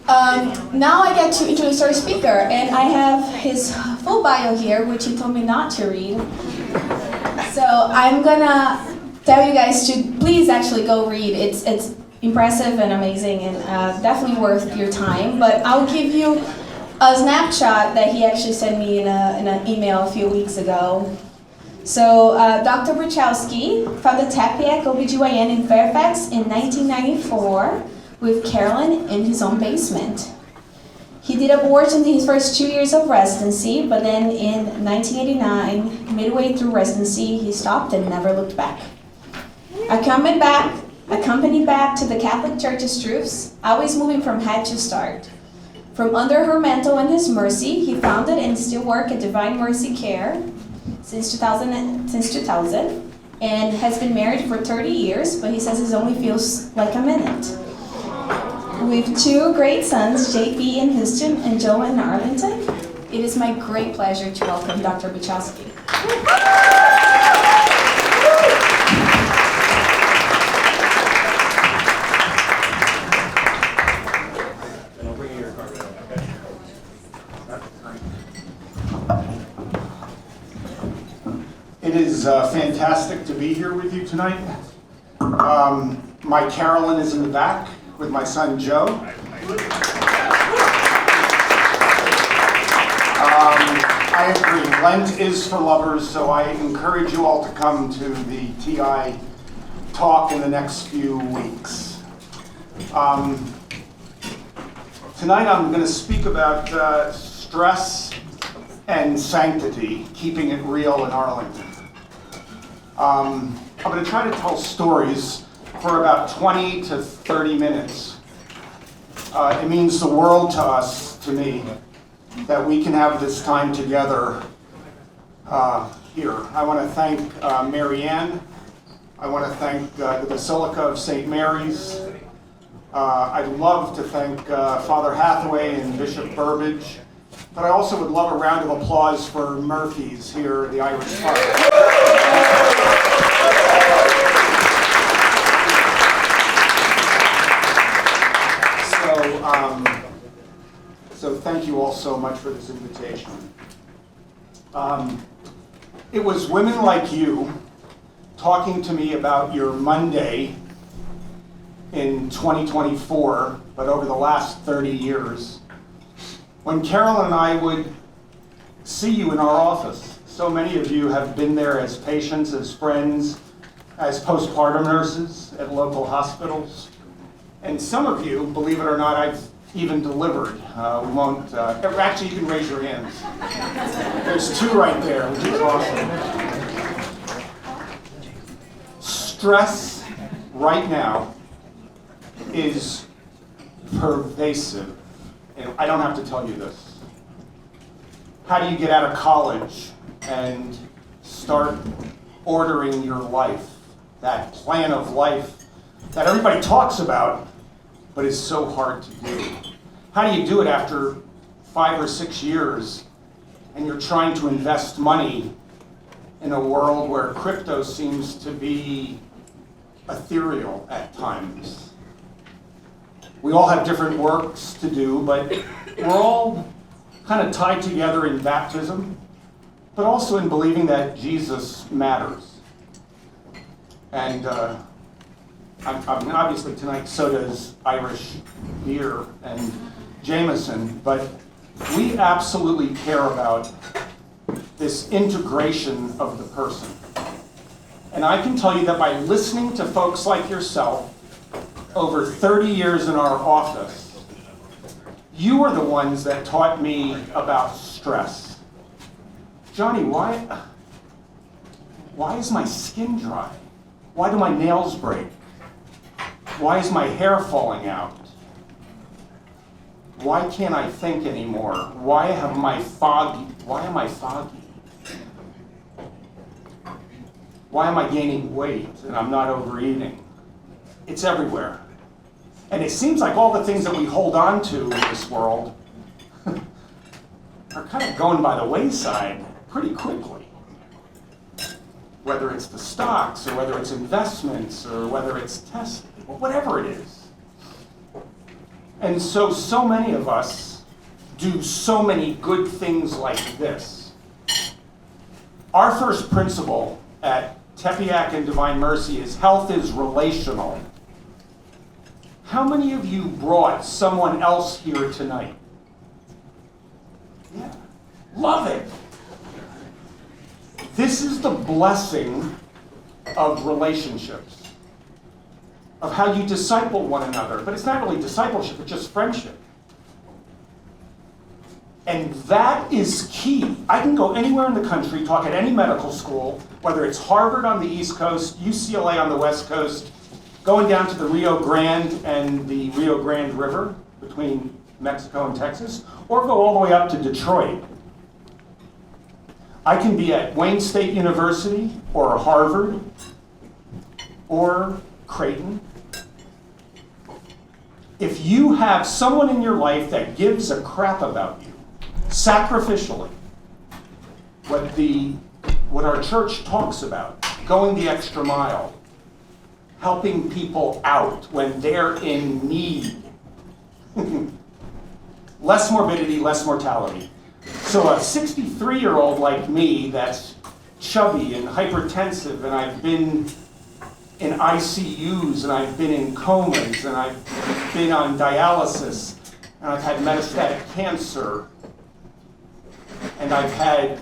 Now I get to introduce our speaker, and I have his full bio here, which he told me not to read. So I'm gonna tell you guys to please actually go read. It's impressive and amazing, and definitely worth your time. But I'll give you a snapshot that he actually sent me in an email a few weeks ago. So Dr. Bruchalski founded TAPIAC OBGYN in Fairfax in 1994 with Carolyn in his own basement. He did abortion in his first 2 years of residency, but then in 1989, midway through residency, he stopped and never looked back. Accompanied back to the Catholic Church's truths, always moving from head to start. From under her mantle and his mercy, he founded and still works at Divine Mercy Care since 2000, and has been married for 30 years, but he says it only feels like a minute. With two great sons, JP in Houston and Joe in Arlington, it is my great pleasure to welcome Dr. Bruchalski. It is fantastic to be here with you tonight. My Carolyn is in the back with my son Joe. I agree, Lent is for lovers, so I encourage you all to come to the TI talk in the next few weeks. Tonight I'm going to speak about stress and sanctity, keeping it real in Arlington. I'm going to try to tell stories for about 20 to 30 minutes. It means the world to us, to me, that we can have this time together here. I want to thank Mary Ann. I want to thank the Basilica of St. Mary's. I'd love to thank Father Hathaway and Bishop Burbage. But I also would love a round of applause for Murphy's here at the Irish Park. So thank you all so much for this invitation. It was women like you talking to me about your Monday in 2024, but over the last 30 years, when Carolyn and I would see you in our office. So many of you have been there as patients, as friends, as postpartum nurses at local hospitals. And some of you, believe it or not, I've even delivered. We won't, actually you can raise your hands. There's two right there, which is awesome. Stress right now is pervasive. And I don't have to tell you this. How do you get out of college and start ordering your life? That plan of life that everybody talks about, but is so hard to do. How do you do it after 5 or 6 years and you're trying to invest money in a world where crypto seems to be ethereal at times? We all have different works to do, but we're all kind of tied together in baptism, but also in believing that Jesus matters. And obviously tonight so does Irish beer and Jameson, but we absolutely care about this integration of the person. And I can tell you that by listening to folks like yourself, over 30 years in our office, you are the ones that taught me about stress. Johnny, why is my skin dry? Why do my nails break? Why is my hair falling out? Why can't I think anymore? Why am I foggy? Why am I gaining weight and I'm not overeating? It's everywhere. And it seems like all the things that we hold on to in this world are kind of going by the wayside pretty quickly. Whether it's the stocks, or whether it's investments, or whether it's testing, or whatever it is. And so many of us do so many good things like this. Our first principle at Tepeyac and Divine Mercy is health is relational. How many of you brought someone else here tonight? Yeah. Love it. This is the blessing of relationships, of how you disciple one another. But it's not really discipleship, it's just friendship. And that is key. I can go anywhere in the country, talk at any medical school, whether it's Harvard on the East Coast, UCLA on the West Coast, going down to the Rio Grande and the Rio Grande River between Mexico and Texas, or go all the way up to Detroit. I can be at Wayne State University or Harvard or Creighton. If you have someone in your life that gives a crap about you, sacrificially, what our church talks about, going the extra mile, helping people out when they're in need. Less morbidity, less mortality. So a 63-year-old like me that's chubby and hypertensive, and I've been in ICUs, and I've been in comas, and I've been on dialysis, and I've had metastatic cancer, and I've had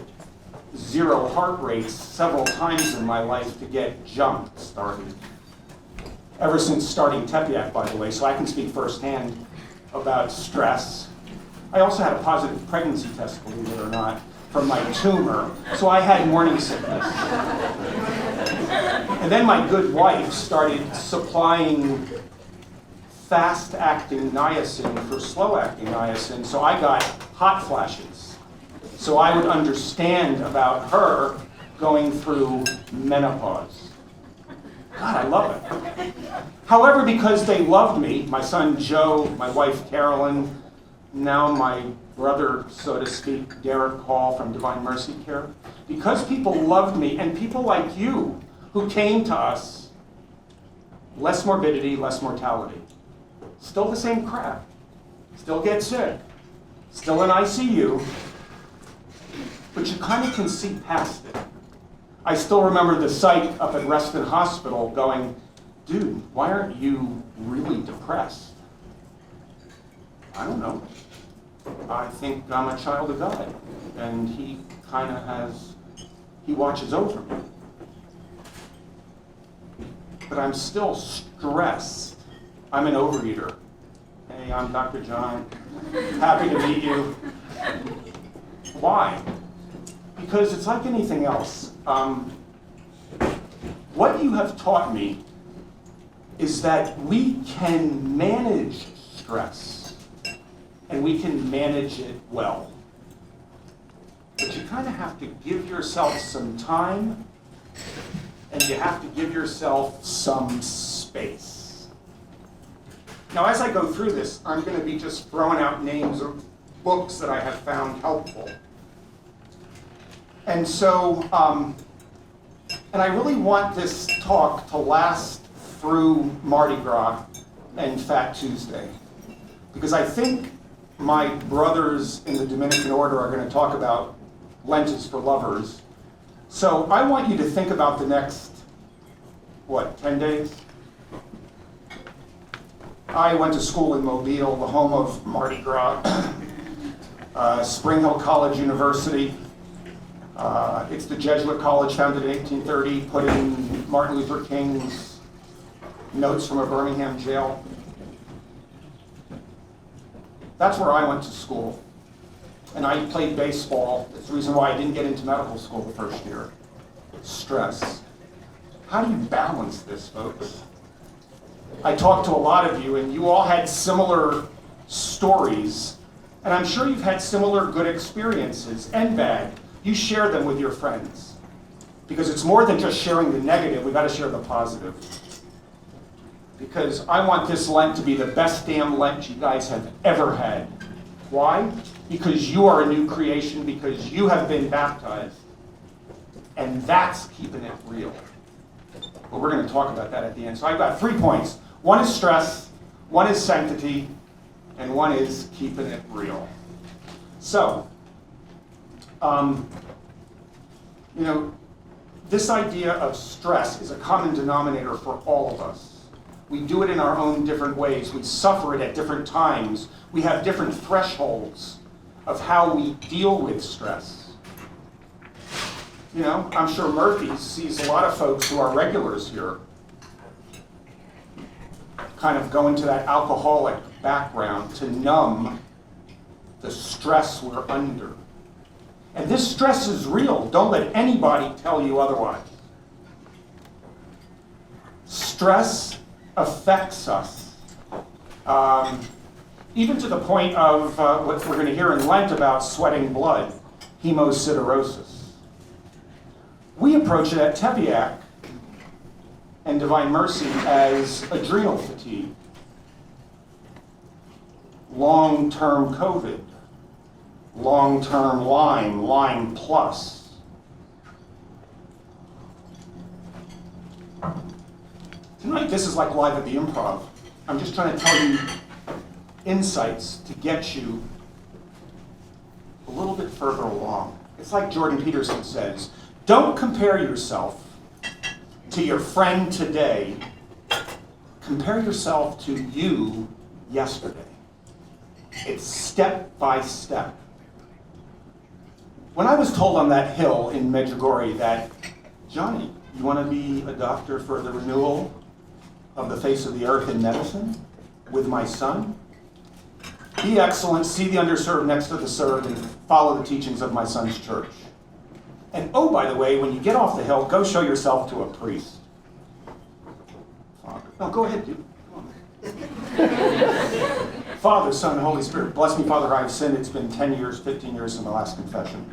0 heart rates several times in my life to get jump started. Ever since starting Tepeyac, by the way, so I can speak firsthand about stress. I also had a positive pregnancy test, believe it or not, from my tumor, so I had morning sickness. And then my good wife started supplying fast-acting niacin for slow-acting niacin, so I got hot flashes. So I would understand about her going through menopause. God, I love it. However, because they loved me, my son Joe, my wife Carolyn, now my brother, so to speak, Derek Hall from Divine Mercy Care, because people loved me, and people like you who came to us, less morbidity, less mortality. Still the same crap. Still get sick. Still in ICU. But you kind of can see past it. I still remember the psych up at Reston Hospital going, dude, why aren't you really depressed? I don't know. I think I'm a child of God. And he kind of he watches over me. But I'm still stressed. I'm an overeater. Hey, I'm Dr. John. Happy to meet you. Why? Because it's like anything else. What you have taught me is that we can manage stress, and we can manage it well. But you kind of have to give yourself some time, and you have to give yourself some space. Now, as I go through this, I'm going to be just throwing out names of books that I have found helpful. And so, and I really want this talk to last through Mardi Gras and Fat Tuesday, because I think my brothers in the Dominican order are going to talk about Lent is for lovers. So I want you to think about the next, 10 days? I went to school in Mobile, the home of Mardi Gras, Spring Hill College University. It's the Jesuit college founded in 1830, put in Martin Luther King's notes from a Birmingham jail. That's where I went to school. And I played baseball. That's the reason why I didn't get into medical school the first year. Stress. How do you balance this, folks? I talked to a lot of you, and you all had similar stories. And I'm sure you've had similar good experiences and bad. You share them with your friends. Because it's more than just sharing the negative, we've got to share the positive. Because I want this Lent to be the best damn Lent you guys have ever had. Why? Because you are a new creation, because you have been baptized. And that's keeping it real. But we're going to talk about that at the end. So I've got 3 points. One is stress, one is sanctity, and one is keeping it real. So, this idea of stress is a common denominator for all of us. We do it in our own different ways. We suffer it at different times. We have different thresholds of how we deal with stress. I'm sure Murphy sees a lot of folks who are regulars here kind of go into that alcoholic background to numb the stress we're under. And this stress is real. Don't let anybody tell you otherwise. Stress affects us. Even to the point of what we're going to hear in Lent about sweating blood, hemosiderosis. We approach it at Tepeyac and Divine Mercy as adrenal fatigue, long-term COVID, long-term Lyme plus. Tonight, this is like live at the Improv. I'm just trying to tell you insights to get you a little bit further along. It's like Jordan Peterson says, don't compare yourself to your friend today. Compare yourself to you yesterday. It's step by step. When I was told on that hill in Medjugorje that, Johnny, you want to be a doctor for the renewal of the face of the earth in medicine with my son? Be excellent, see the underserved next to the served, and follow the teachings of my son's church. And oh, by the way, when you get off the hill, go show yourself to a priest. Father. No, go ahead, dude. Father, Son, and Holy Spirit, bless me, Father, I have sinned. It's been 10 years, 15 years since my last confession.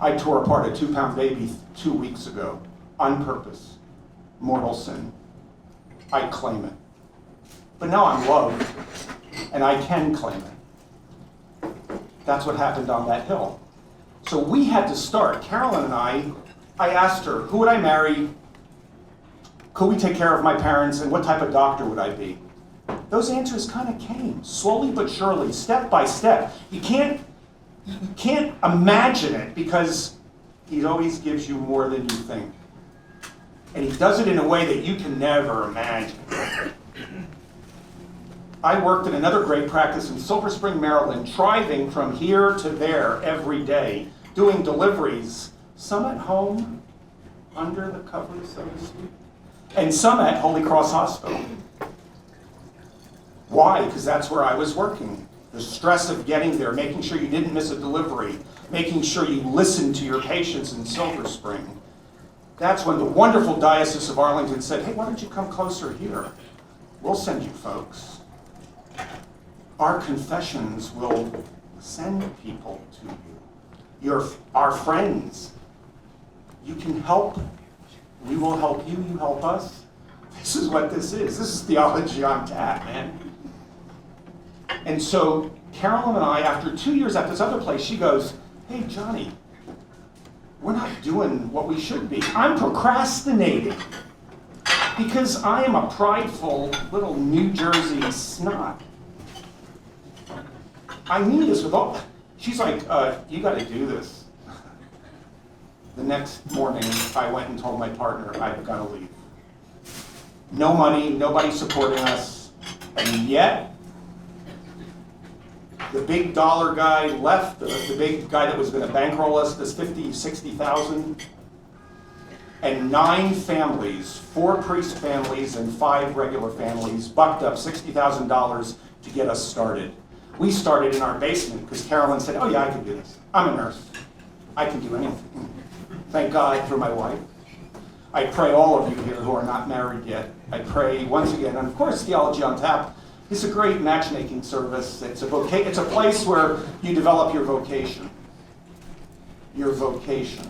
I tore apart a 2-pound baby 2 weeks ago, on purpose. Mortal sin. I claim it. But now I'm loved, and I can claim it. That's what happened on that hill. So we had to start. Carolyn and I asked her, who would I marry? Could we take care of my parents? And what type of doctor would I be? Those answers kind of came, slowly but surely, step by step. You can't imagine it because he always gives you more than you think. And he does it in a way that you can never imagine. I worked in another great practice in Silver Spring, Maryland, driving from here to there every day, doing deliveries, some at home, under the covers, so to speak, and some at Holy Cross Hospital. Why? Because that's where I was working. The stress of getting there, making sure you didn't miss a delivery, making sure you listened to your patients in Silver Spring. That's when the wonderful Diocese of Arlington said, hey, why don't you come closer here? We'll send you folks. Our confessions will send people to you. Our friends. You can help. We will help you. You help us. This is what this is. This is theology on tap, man. And so Carolyn and I, after 2 years at this other place, she goes, hey, Johnny, we're not doing what we should be. I'm procrastinating because I am a prideful little New Jersey snot. I mean this with all. She's like, you got to do this. The next morning, I went and told my partner, I've got to leave. No money, nobody supporting us, and yet, the big dollar guy left, the big guy that was going to bankroll us, this $50,000, $60,000, and 9 families, 4 priest families and 5 regular families, bucked up $60,000 to get us started. We started in our basement because Carolyn said, oh yeah, I can do this. I'm a nurse. I can do anything. Thank God for my wife. I pray all of you here who are not married yet. I pray once again, and of course Theology on Tap is a great matchmaking service. It's a place where you develop your vocation. Your vocation.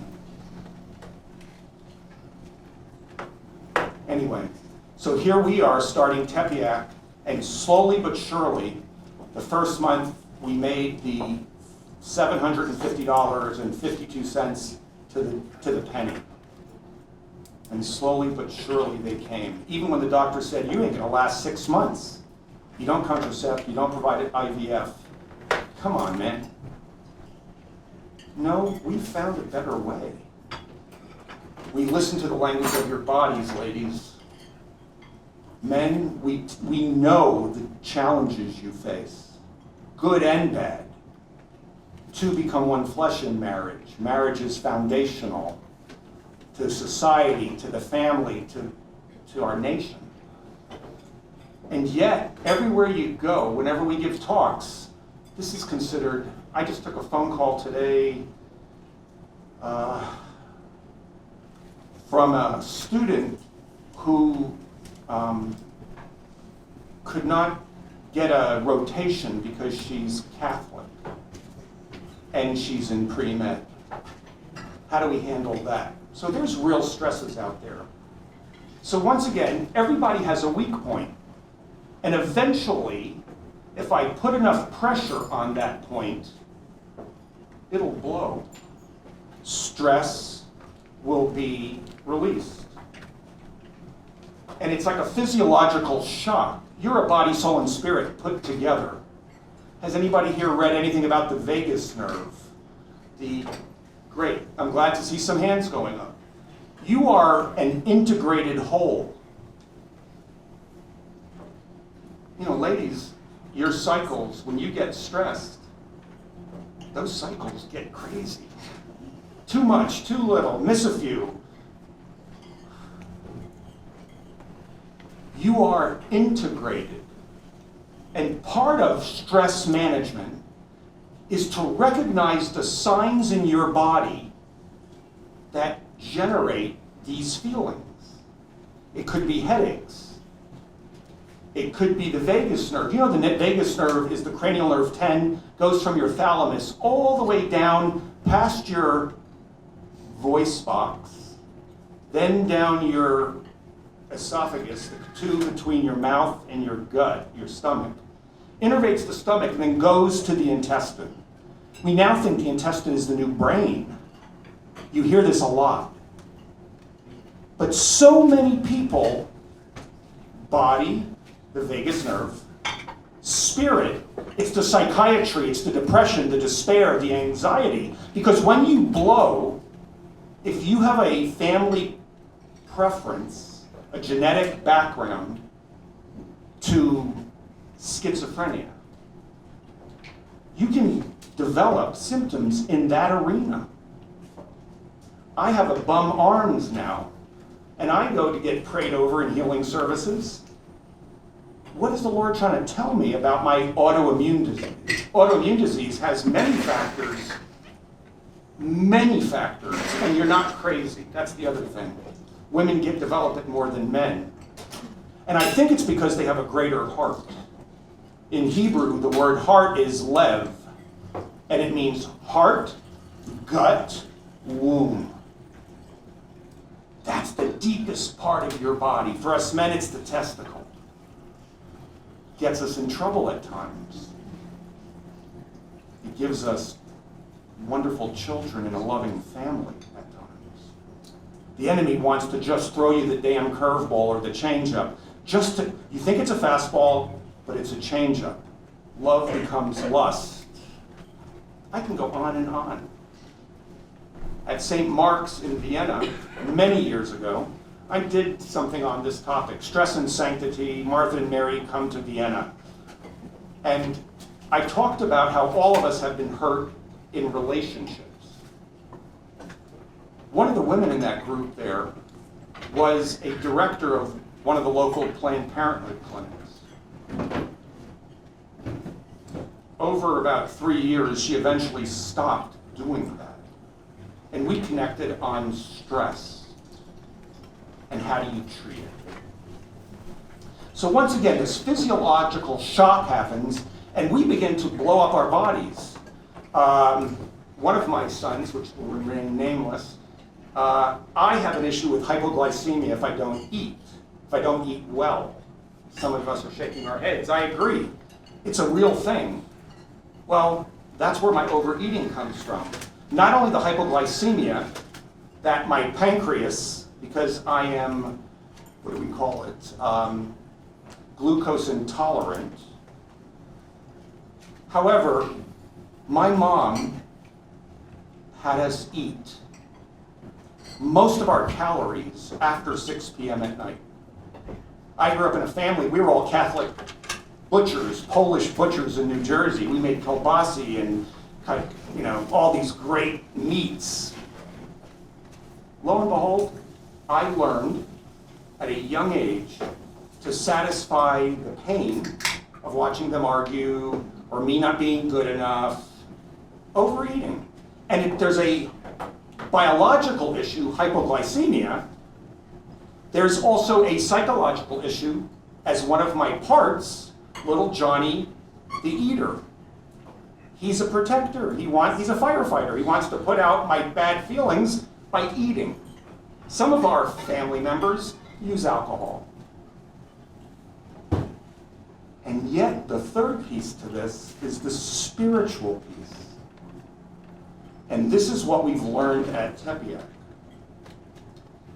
Anyway, so here we are starting Tepeyac, and slowly but surely, the first month we made the $750.52 to the penny. And slowly but surely they came. Even when the doctor said, you ain't gonna last 6 months. You don't contracept, you don't provide IVF. Come on, man. No, we found a better way. We listen to the language of your bodies, ladies. Men, we know the challenges you face, good and bad. Two become one flesh in marriage. Marriage is foundational to society, to the family, to our nation. And yet, everywhere you go, whenever we give talks, this is considered. I just took a phone call today from a student who could not get a rotation because she's Catholic and she's in pre-med. How do we handle that? So there's real stresses out there. So once again, everybody has a weak point. And eventually, if I put enough pressure on that point, it'll blow. Stress will be released. And it's like a physiological shock. You're a body, soul, and spirit put together. Has anybody here read anything about the vagus nerve? Great, I'm glad to see some hands going up. You are an integrated whole. You know, ladies, your cycles, when you get stressed, those cycles get crazy. Too much, too little, miss a few. You are integrated. And part of stress management is to recognize the signs in your body that generate these feelings. It could be headaches. It could be the vagus nerve. You know, the vagus nerve is the cranial nerve 10, goes from your thalamus all the way down past your voice box, then down your esophagus, the tube between your mouth and your gut, your stomach, innervates the stomach, and then goes to the intestine. We now think the intestine is the new brain. You hear this a lot. But so many people, body, the vagus nerve, spirit, it's the psychiatry, it's the depression, the despair, the anxiety. Because when you blow, if you have a family preference, a genetic background to schizophrenia, you can develop symptoms in that arena. I have a bum arms now, and I go to get prayed over in healing services. What is the Lord trying to tell me about my autoimmune disease? Autoimmune disease has many factors, and you're not crazy. That's the other thing. Women develop it more than men. And I think it's because they have a greater heart. In Hebrew, the word heart is lev, and it means heart, gut, womb. That's the deepest part of your body. For us men, it's the testicle. Gets us in trouble at times. It gives us wonderful children and a loving family at times. The enemy wants to just throw you the damn curveball or the changeup. You think it's a fastball, but it's a changeup. Love becomes lust. I can go on and on. At St. Mark's in Vienna, many years ago, I did something on this topic, stress and sanctity, Martha and Mary come to Vienna. And I talked about how all of us have been hurt in relationships. One of the women in that group there was a director of one of the local Planned Parenthood clinics. Over about 3 years, she eventually stopped doing that. And we connected on stress and how do you treat it. So once again, this physiological shock happens and we begin to blow up our bodies. One of my sons, which will remain nameless, I have an issue with hypoglycemia if I don't eat well. Some of us are shaking our heads. I agree. It's a real thing. Well, that's where my overeating comes from. Not only the hypoglycemia, that my pancreas, because I am, what do we call it, glucose intolerant, However, my mom had us eat most of our calories after 6 p.m. at night. I grew up in a family, we were all Catholic butchers, Polish butchers in New Jersey. We made kielbasi and all these great meats. Lo and behold, I learned at a young age to satisfy the pain of watching them argue or me not being good enough, overeating. And there's a biological issue, hypoglycemia. There's also a psychological issue as one of my parts, little Johnny the eater. He's a protector. He's a firefighter. He wants to put out my bad feelings by eating. Some of our family members use alcohol. And yet, the third piece to this is the spiritual piece. And this is what we've learned at Tepeyac.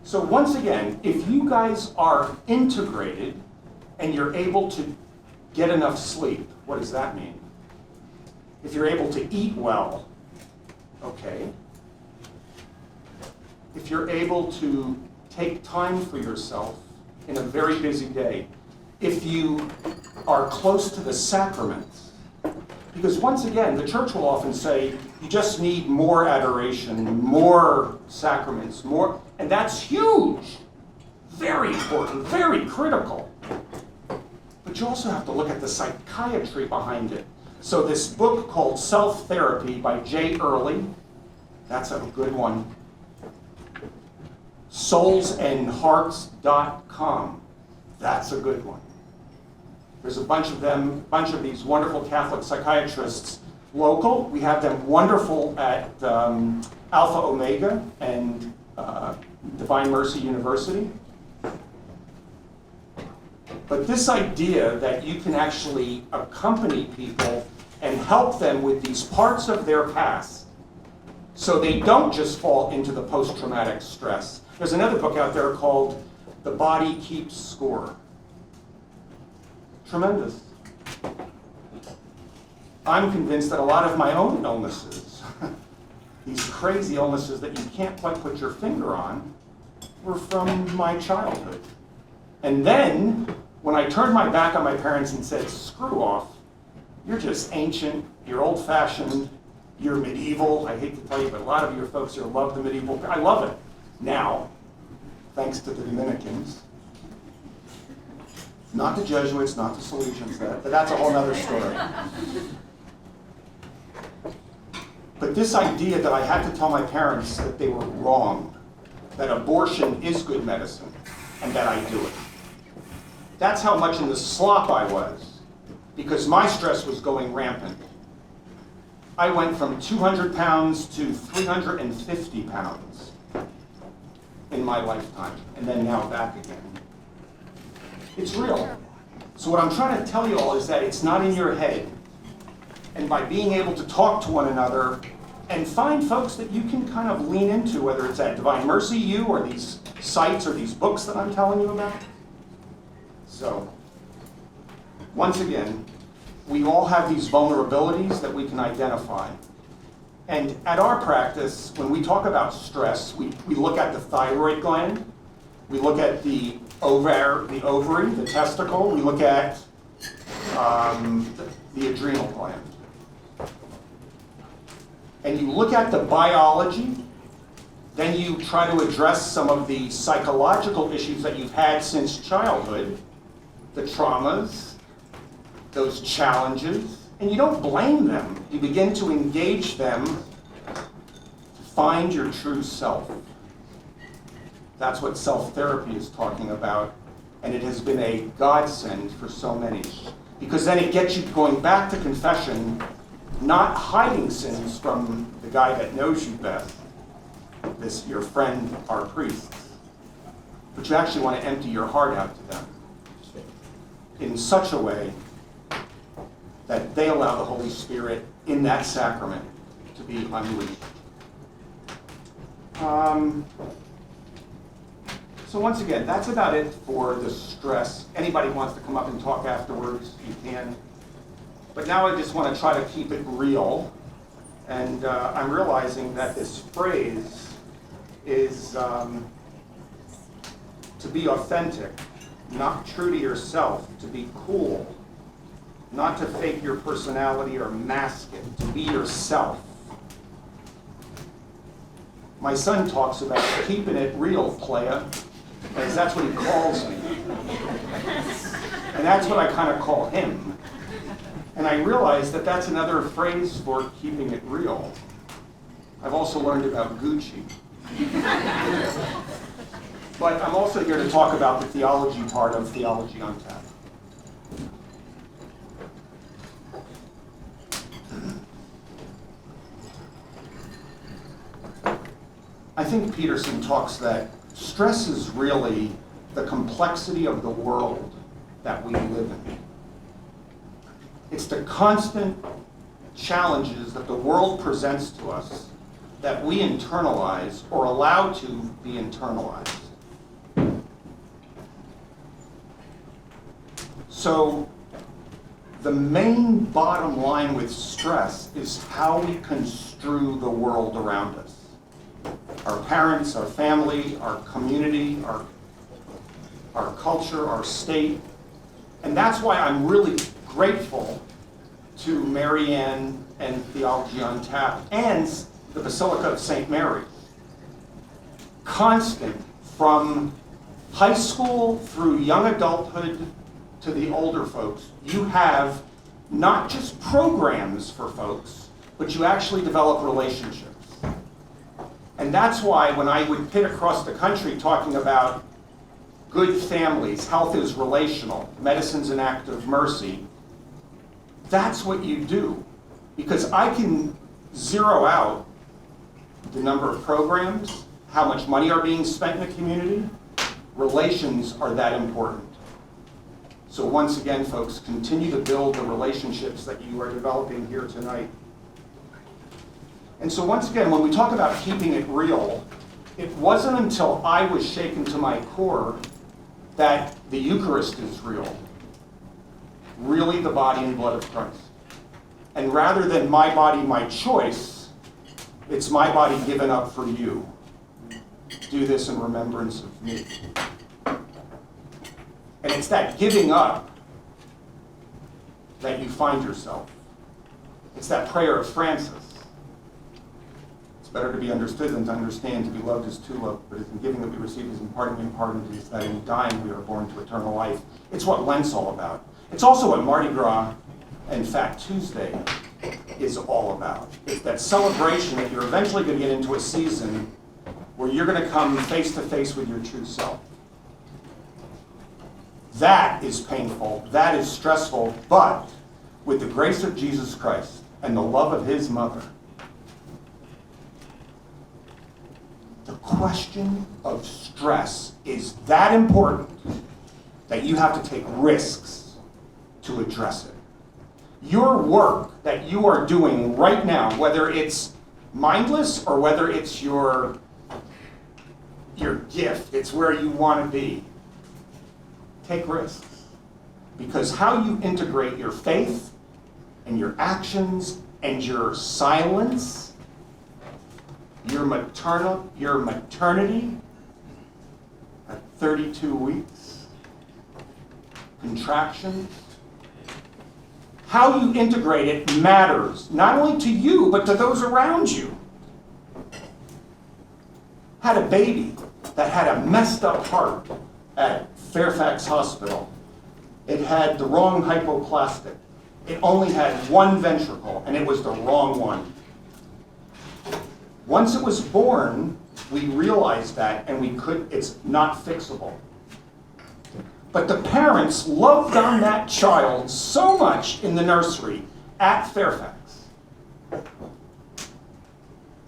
So once again, if you guys are integrated and you're able to get enough sleep, what does that mean? If you're able to eat well, okay. If you're able to take time for yourself in a very busy day, if you are close to the sacraments, because once again, the church will often say, you just need more adoration, more sacraments, more, and that's huge, very important, very critical. But you also have to look at the psychiatry behind it. So this book called Self-Therapy by Jay Earley, that's a good one. soulsandhearts.com, that's a good one. There's a bunch of these wonderful Catholic psychiatrists local. We have them wonderful at Alpha Omega and Divine Mercy University. But this idea that you can actually accompany people and help them with these parts of their past so they don't just fall into the post-traumatic stress. There's another book out there called The Body Keeps Score. Tremendous. I'm convinced that a lot of my own illnesses, these crazy illnesses that you can't quite put your finger on, were from my childhood. And then, when I turned my back on my parents and said, screw off, you're just ancient, you're old-fashioned, you're medieval. I hate to tell you, but a lot of your folks here love the medieval. I love it now, thanks to the Dominicans. Not the Jesuits, not the Salesians, but that's a whole other story. But this idea that I had to tell my parents that they were wrong, that abortion is good medicine, and that I do it. That's how much in the slop I was, because my stress was going rampant. I went from 200 pounds to 350 pounds in my lifetime, and then now back again. It's real. So what I'm trying to tell you all is that it's not in your head. And by being able to talk to one another and find folks that you can kind of lean into, whether it's at Divine Mercy U or these sites or these books that I'm telling you about. So, once again, we all have these vulnerabilities that we can identify. And at our practice, when we talk about stress, we look at the thyroid gland, we look at the ovary, the testicle, we look at the adrenal gland. And you look at the biology, then you try to address some of the psychological issues that you've had since childhood, the traumas, those challenges, and you don't blame them. You begin to engage them to find your true self. That's what self-therapy is talking about, and it has been a godsend for so many. Because then it gets you going back to confession, not hiding sins from the guy that knows you best, your friend, our priests, but you actually want to empty your heart out to them in such a way that they allow the Holy Spirit in that sacrament to be unleashed. So once again, that's about it for the stress. Anybody wants to come up and talk afterwards, you can. But now I just want to try to keep it real. And I'm realizing that this phrase is to be authentic, not true to yourself, to be cool, not to fake your personality or mask it, to be yourself. My son talks about keeping it real, playa, because that's what he calls me. And that's what I kind of call him. And I realize that that's another phrase for keeping it real. I've also learned about Gucci. But I'm also here to talk about the theology part of Theology on Tap. I think Peterson talks that stress is really the complexity of the world that we live in. It's the constant challenges that the world presents to us that we internalize or allow to be internalized. So the main bottom line with stress is how we construe the world around us. Our parents, our family, our community, our culture, our state. And that's why I'm really grateful to Marianne and Theology on Tap and the Basilica of St. Mary. Constant, from high school through young adulthood to the older folks, you have not just programs for folks, but you actually develop relationships. And that's why when I would pit across the country talking about good families, health is relational, medicine's an act of mercy, that's what you do. Because I can zero out the number of programs, how much money are being spent in the community. Relations are that important. So once again, folks, continue to build the relationships that you are developing here tonight. And so once again, when we talk about keeping it real, it wasn't until I was shaken to my core that the Eucharist is real. Really the body and blood of Christ. And rather than my body, my choice, it's my body given up for you. Do this in remembrance of me. And it's that giving up that you find yourself. It's that prayer of Francis. It's better to be understood than to understand. To be loved is to love. But in giving that we receive is in parting and pardoned is that in dying we are born to eternal life. It's what Lent's all about. It's also what Mardi Gras and Fat Tuesday is all about. It's that celebration that you're eventually going to get into a season where you're going to come face to face with your true self. That is painful, that is stressful, but with the grace of Jesus Christ and the love of his mother, the question of stress is that important that you have to take risks to address it. Your work that you are doing right now, whether it's mindless or whether it's your gift, it's where you want to be, take risks. Because how you integrate your faith and your actions and your silence, your maternity at 32 weeks, contractions, how you integrate it matters, not only to you, but to those around you. Had a baby that had a messed up heart at Fairfax Hospital. It had the wrong hypoplastic. It only had one ventricle, and it was the wrong one. Once it was born, we realized that, and it's not fixable. But the parents loved on that child so much in the nursery at Fairfax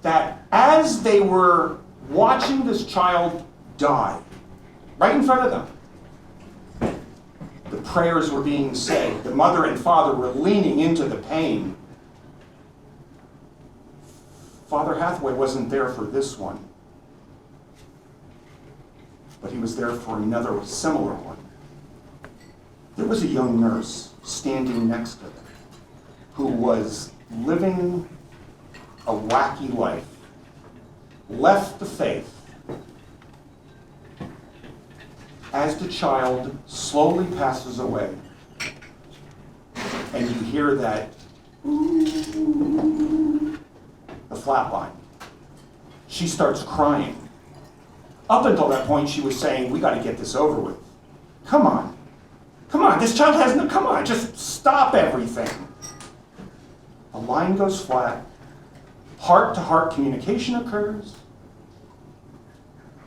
that as they were watching this child die, right in front of them, the prayers were being said. The mother and father were leaning into the pain. Father Hathaway wasn't there for this one, but he was there for another similar one. There was a young nurse standing next to them. who was living a wacky life, left the faith. As the child slowly passes away, and you hear that, the flat line, she starts crying. Up until that point, she was saying, we got to get this over with. Come on, this child has no, come on, just stop everything. The line goes flat, heart-to-heart communication occurs.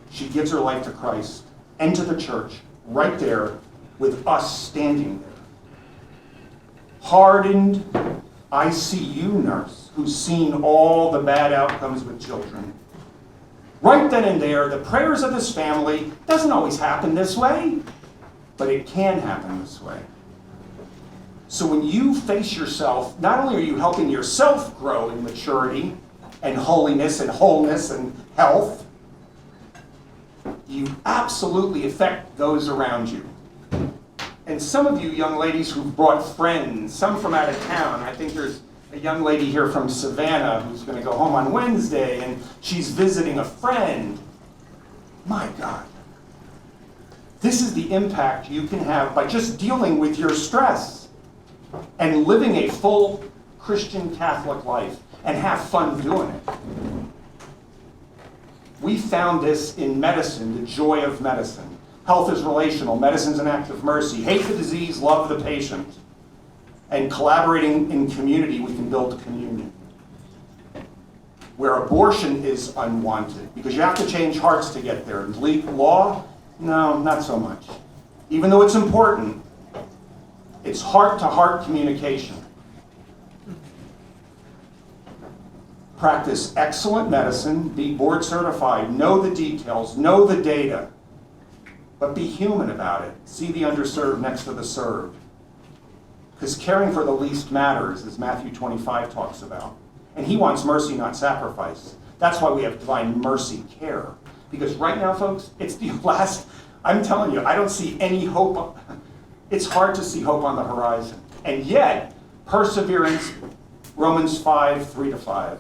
She gives her life to Christ and to the church right there with us standing there. Hardened ICU nurse who's seen all the bad outcomes with children. Right then and there, the prayers of this family doesn't always happen this way, but it can happen this way. So when you face yourself, not only are you helping yourself grow in maturity and holiness and wholeness and health, you absolutely affect those around you. And some of you young ladies who've brought friends, some from out of town, I think there's a young lady here from Savannah who's going to go home on Wednesday, and she's visiting a friend. My God. This is the impact you can have by just dealing with your stress and living a full Christian Catholic life and have fun doing it. We found this in medicine, the joy of medicine. Health is relational, medicine's an act of mercy. Hate the disease, love the patient. And collaborating in community, we can build communion. Where abortion is unwanted, because you have to change hearts to get there. Law, no, not so much. Even though it's important, it's heart-to-heart communication. Practice excellent medicine, be board certified, know the details, know the data, but be human about it. See the underserved next to the served. Because caring for the least matters, as Matthew 25 talks about. And he wants mercy, not sacrifice. That's why we have divine mercy care. Because right now, folks, it's the last, I'm telling you, I don't see any hope. It's hard to see hope on the horizon. And yet, perseverance, Romans 5, 3-5.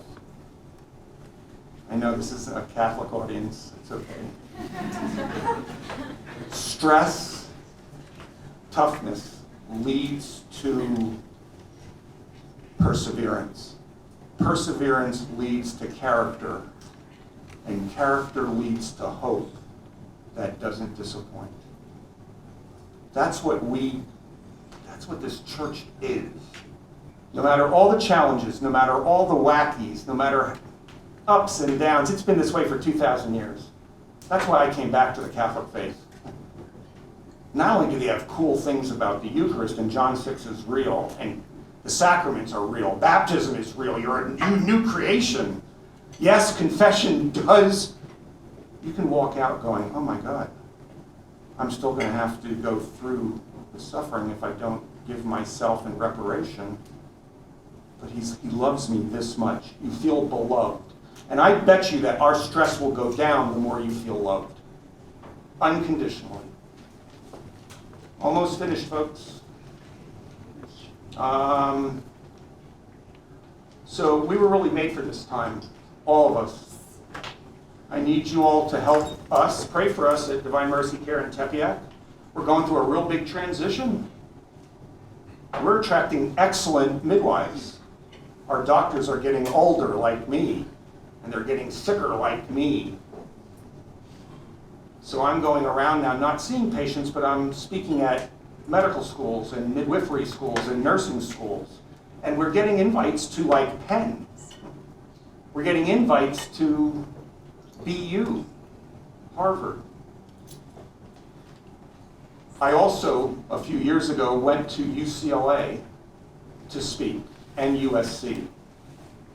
I know this is a Catholic audience, it's okay. Stress, toughness leads to perseverance. Perseverance leads to character, and character leads to hope that doesn't disappoint. That's what this church is. No matter all the challenges, no matter all the wackies, no matter ups and downs, it's been this way for 2,000 years. That's why I came back to the Catholic faith. Not only do they have cool things about the Eucharist, and John 6 is real, and the sacraments are real, baptism is real, you're a new creation. Yes, confession does. You can walk out going, oh my God, I'm still going to have to go through the suffering if I don't give myself in reparation. But he loves me this much. You feel beloved. And I bet you that our stress will go down the more you feel loved. Unconditionally. Almost finished, folks. So we were really made for this time, all of us. I need you all to help us, pray for us at Divine Mercy Care in Tepeyac. We're going through a real big transition. We're attracting excellent midwives. Our doctors are getting older like me, and they're getting sicker like me. So I'm going around now not seeing patients, but I'm speaking at medical schools and midwifery schools and nursing schools. And we're getting invites to like Penn. We're getting invites to BU, Harvard. I also, a few years ago, went to UCLA to speak, and USC.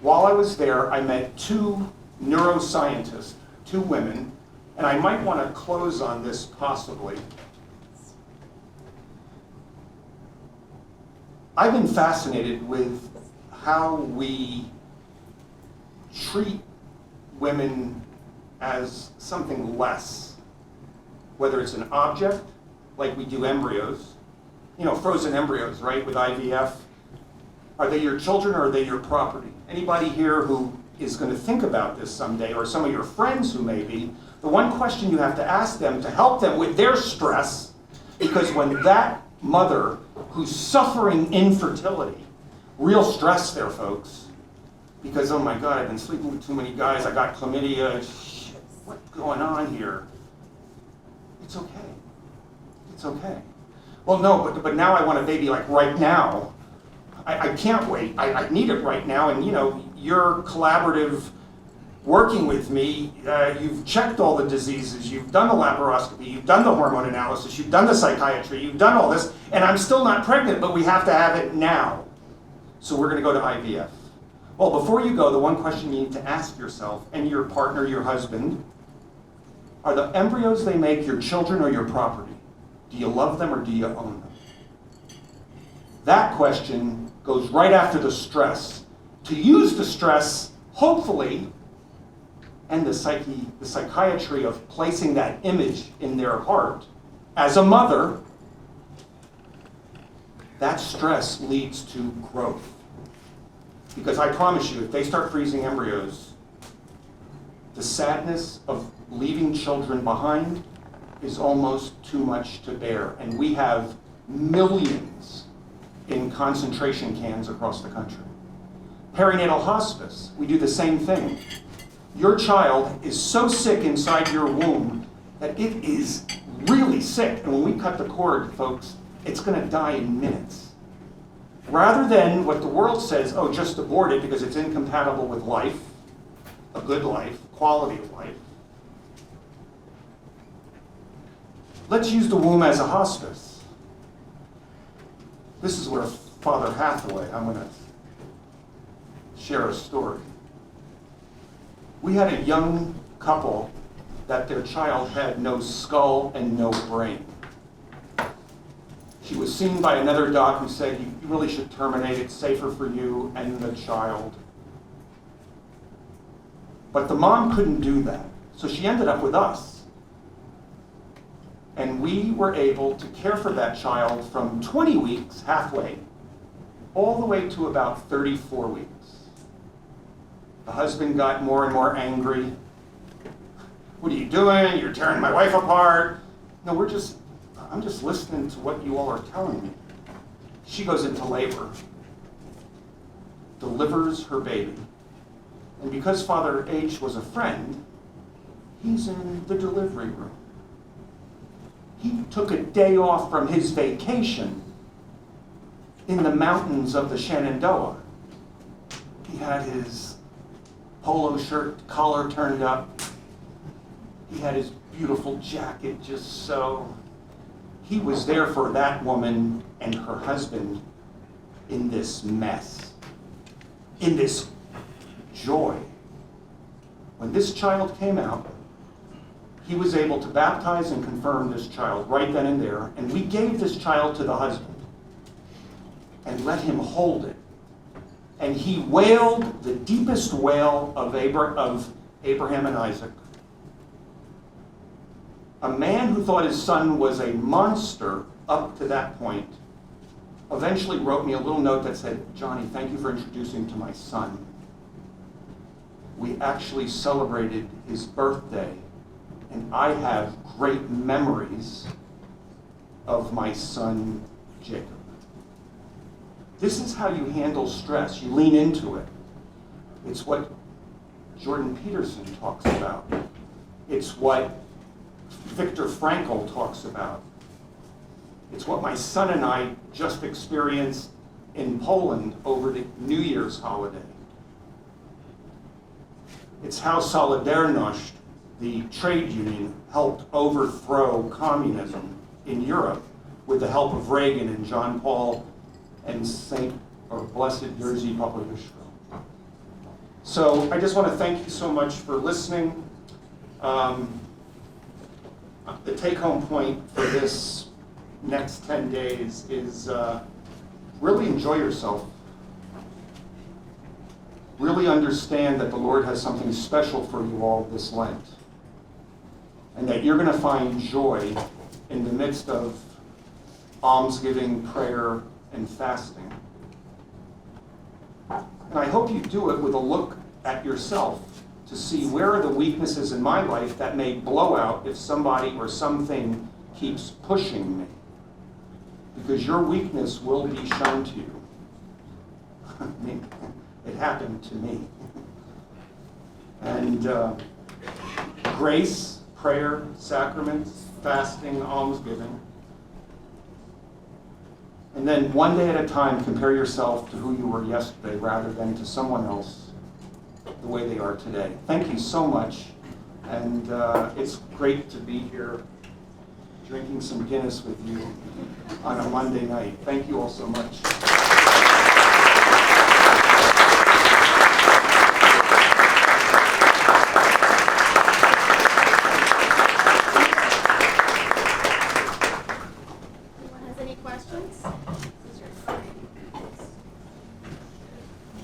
While I was there, I met two neuroscientists, two women, and I might want to close on this possibly. I've been fascinated with how we treat women as something less, whether it's an object, like we do embryos, frozen embryos, right, with IVF. Are they your children or are they your property? Anybody here who is going to think about this someday, or some of your friends who may be, the one question you have to ask them to help them with their stress, because when that mother who's suffering infertility, real stress there, folks, because, oh my God, I've been sleeping with too many guys, I got chlamydia, shit, what's going on here? It's okay. It's okay. Well, no, but now I want a baby like right now. I can't wait. I need it right now. And, you know, you're collaborative working with me. You've checked all the diseases. You've done the laparoscopy. You've done the hormone analysis. You've done the psychiatry. You've done all this. And I'm still not pregnant, but we have to have it now. So we're going to go to IVF. Well, before you go, the one question you need to ask yourself and your partner, your husband, are the embryos they make your children or your property? Do you love them or do you own them? That question goes right after the stress. To use the stress, hopefully, and the psychiatry of placing that image in their heart, as a mother, that stress leads to growth. Because I promise you, if they start freezing embryos, the sadness of leaving children behind is almost too much to bear. And we have millions in concentration camps across the country. Perinatal hospice, we do the same thing. Your child is so sick inside your womb that it is really sick. And when we cut the cord, folks, it's going to die in minutes. Rather than what the world says, oh, just abort it because it's incompatible with life, a good life, quality of life. Let's use the womb as a hospice. This is where Father Hathaway, I'm going to share a story. We had a young couple that their child had no skull and no brain. She was seen by another doc who said, you really should terminate, it's safer for you and the child. But the mom couldn't do that, so she ended up with us. And we were able to care for that child from 20 weeks, halfway, all the way to about 34 weeks. The husband got more and more angry. What are you doing? You're tearing my wife apart. No, I'm just listening to what you all are telling me. She goes into labor, delivers her baby. And because Father H was a friend, he's in the delivery room. He took a day off from his vacation in the mountains of the Shenandoah. He had his polo shirt collar turned up. He had his beautiful jacket just so. He was there for that woman and her husband in this mess, in this joy. When this child came out, he was able to baptize and confirm this child right then and there, and we gave this child to the husband and let him hold it. And he wailed the deepest wail of Abraham and Isaac. A man who thought his son was a monster up to that point eventually wrote me a little note that said, Johnny, thank you for introducing to my son. We actually celebrated his birthday, and I have great memories of my son, Jacob. This is how you handle stress. You lean into it. It's what Jordan Peterson talks about. It's what Viktor Frankl talks about. It's what my son and I just experienced in Poland over the New Year's holiday. It's how Solidarność, the trade union, helped overthrow communism in Europe with the help of Reagan and John Paul and Blessed Jerzy Popowiesko. So I just want to thank you so much for listening. The take-home point for this next 10 days is really enjoy yourself. Really understand that the Lord has something special for you all this Lent. And that you're going to find joy in the midst of almsgiving, prayer, and fasting. And I hope you do it with a look at yourself to see where are the weaknesses in my life that may blow out if somebody or something keeps pushing me. Because your weakness will be shown to you. It happened to me. And grace, prayer, sacraments, fasting, almsgiving. And then one day at a time, compare yourself to who you were yesterday rather than to someone else the way they are today. Thank you so much. And it's great to be here drinking some Guinness with you on a Monday night. Thank you all so much.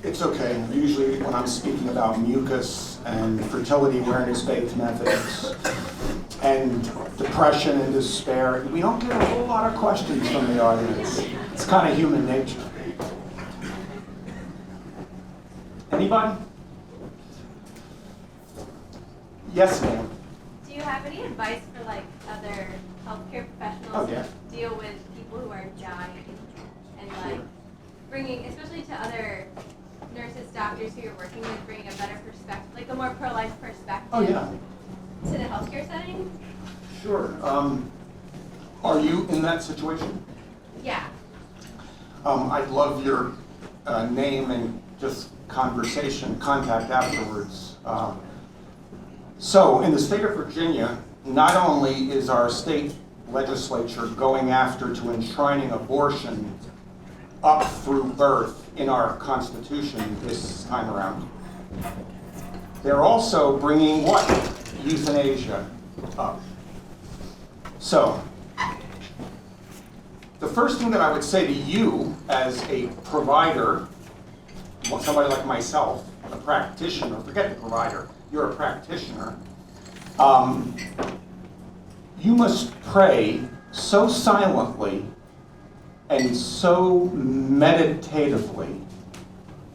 It's okay. Usually when I'm speaking about mucus and fertility awareness-based methods and depression and despair, we don't get a whole lot of questions from the audience. It's kind of human nature. Anybody? Yes, ma'am. Do you have any advice for other healthcare professionals who deal with people who are dying and bringing, especially to other nurses, doctors who you're working with, bringing a better perspective, a more pro-life perspective to the healthcare setting? Sure. Are you in that situation? Yeah. I'd love your name and just contact afterwards. So in the state of Virginia, not only is our state legislature going after to enshrining abortion up through birth in our Constitution this time around, they're also bringing what? Euthanasia up. So, the first thing that I would say to you as a provider, somebody like myself, a practitioner, forget the provider, you're a practitioner, you must pray so silently and so meditatively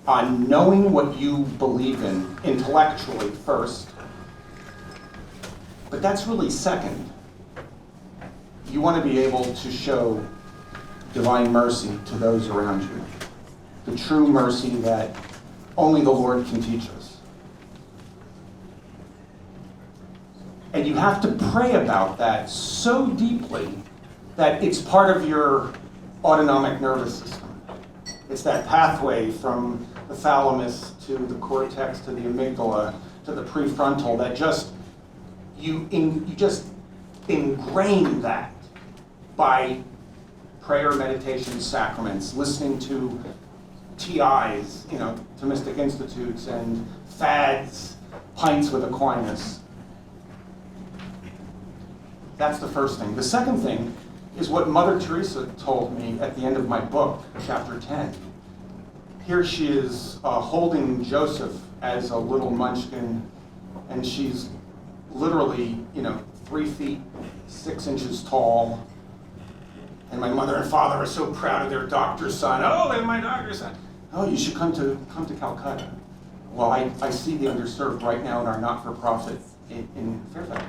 on knowing what you believe in intellectually first, but that's really second. You want to be able to show divine mercy to those around you, the true mercy that only the Lord can teach us. And you have to pray about that so deeply that it's part of your autonomic nervous system. It's that pathway from the thalamus to the cortex to the amygdala to the prefrontal that you just ingrain that by prayer, meditation, sacraments, listening to TIs, Thomistic Institutes, and fads, pints with Aquinas. That's the first thing. The second thing is what Mother Teresa told me at the end of my book, chapter 10. Here she is holding Joseph as a little munchkin, and she's literally, 3 feet, 6 inches tall. And my mother and father are so proud of their doctor's son. Oh, they're my doctor's son. Oh, you should come to Calcutta. Well, I see the underserved right now in our not-for-profit in Fairfax.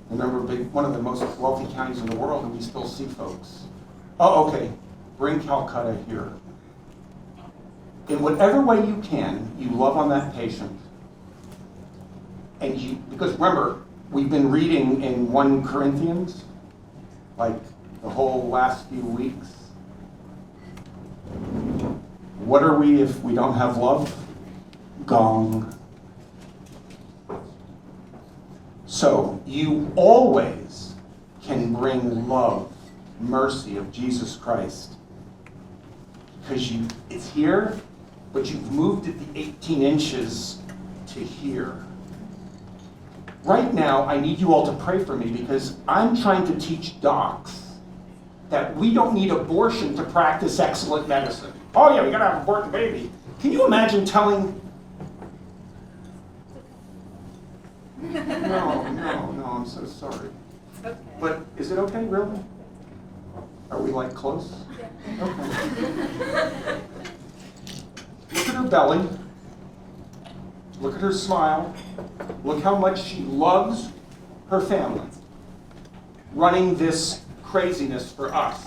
Remember, one of the most wealthy counties in the world, and we still see folks. Oh, okay, bring Calcutta here. In whatever way you can, you love on that patient. And because remember, we've been reading in 1 Corinthians, the whole last few weeks. What are we if we don't have love? Gong. So you always can bring love, mercy of Jesus Christ. Because it's here, but you've moved it the 18 inches to here. Right now, I need you all to pray for me because I'm trying to teach docs that we don't need abortion to practice excellent medicine. Oh yeah, we gotta have abort the baby. Can you imagine telling... No, I'm so sorry. Okay. But is it okay, really? Are we close? Yeah. Okay. Look at her belly. Look at her smile. Look how much she loves her family. Running this craziness for us.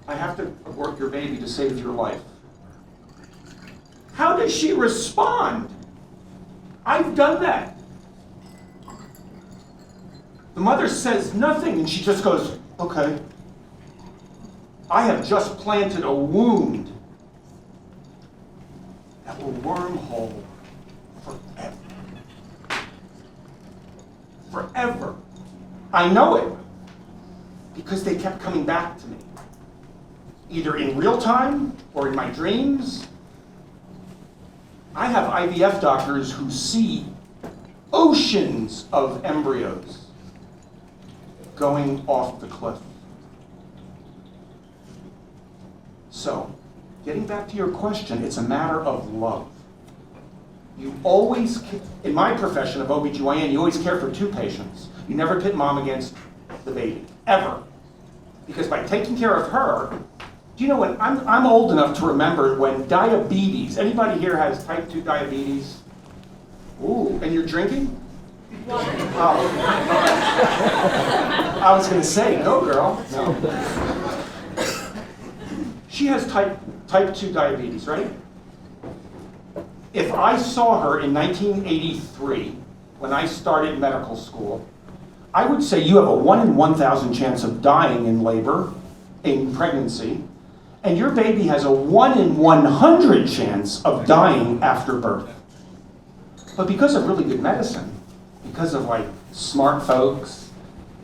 I have to abort your baby to save your life. How does she respond? I've done that. The mother says nothing and she just goes, okay. I have just planted a wound that will wormhole forever. Forever. I know it because they kept coming back to me, either in real time or in my dreams. I have IVF doctors who see oceans of embryos going off the cliff. So, getting back to your question, it's a matter of love. You always, in my profession of OBGYN, you always care for two patients. You never pit mom against the baby, ever. Because by taking care of her, do you know when, I'm old enough to remember when diabetes, anybody here has type 2 diabetes? Ooh, and you're drinking? Water. Oh. I was going to say, go girl. No. She has type 2 diabetes, right? If I saw her in 1983, when I started medical school, I would say you have a 1 in 1,000 chance of dying in labor, in pregnancy, and your baby has a 1 in 100 chance of dying after birth. But because of really good medicine, because of like smart folks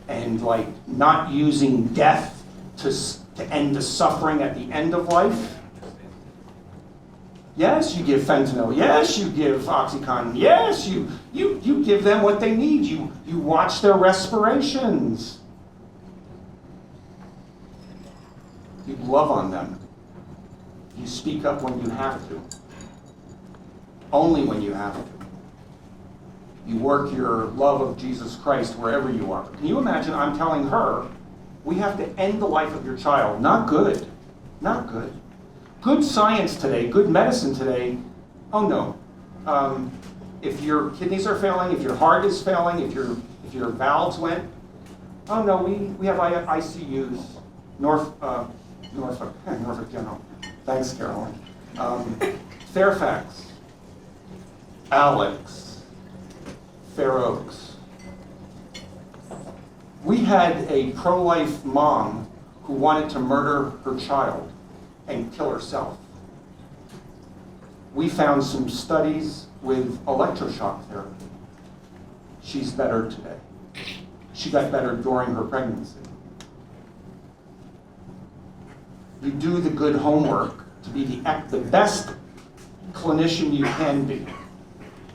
and like not using death to end the suffering at the end of life, yes, you give fentanyl. Yes, you give OxyContin. Yes, you give them what they need. You watch their respirations. You love on them. You speak up when you have to. Only when you have to. You work your love of Jesus Christ wherever you are. Can you imagine I'm telling her, we have to end the life of your child. Not good. Not good. Good science today, good medicine today, oh no. If your kidneys are failing, if your heart is failing, if your valves went, oh no, we have ICUs. Norfolk General. Thanks, Caroline. Fairfax, Alex, Fair Oaks. We had a pro-life mom who wanted to murder her child and kill herself. We found some studies with electroshock therapy. She's better today. She got better during her pregnancy. You do the good homework to be the best clinician you can be.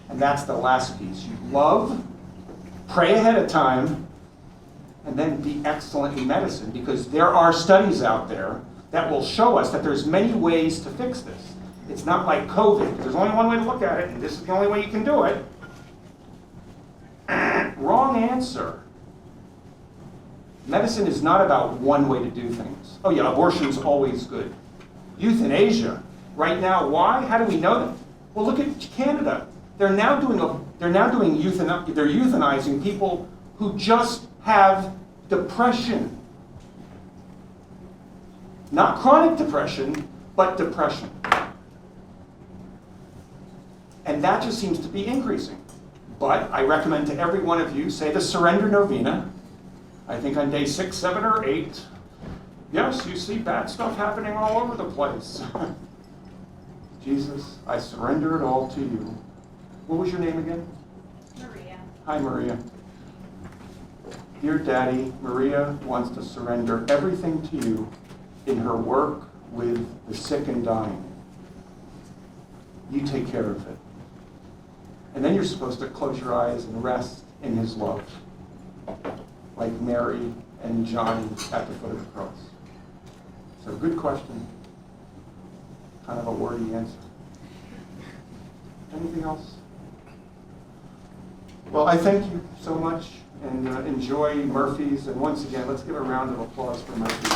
And that's the last piece. You love, pray ahead of time, and then be excellent in medicine, because there are studies out there that will show us that there's many ways to fix this. It's not like COVID. There's only one way to look at it, and this is the only way you can do it. Wrong answer. Medicine is not about one way to do things. Oh yeah, abortion's always good. Euthanasia, right now, why? How do we know that? Well, look at Canada. They're euthanizing people who just have depression. Not chronic depression, but depression. And that just seems to be increasing. But I recommend to every one of you, say the Surrender Novena. I think on day 6, 7, or 8. Yes, you see bad stuff happening all over the place. Jesus, I surrender it all to you. What was your name again? Maria. Hi, Maria. Dear Daddy, Maria wants to surrender everything to you in her work with the sick and dying. You take care of it. And then you're supposed to close your eyes and rest in his love, like Mary and Johnny at the foot of the cross. So good question. Kind of a wordy answer. Anything else? Well, I thank you so much, and enjoy Murphy's. And once again, let's give a round of applause for Murphy's.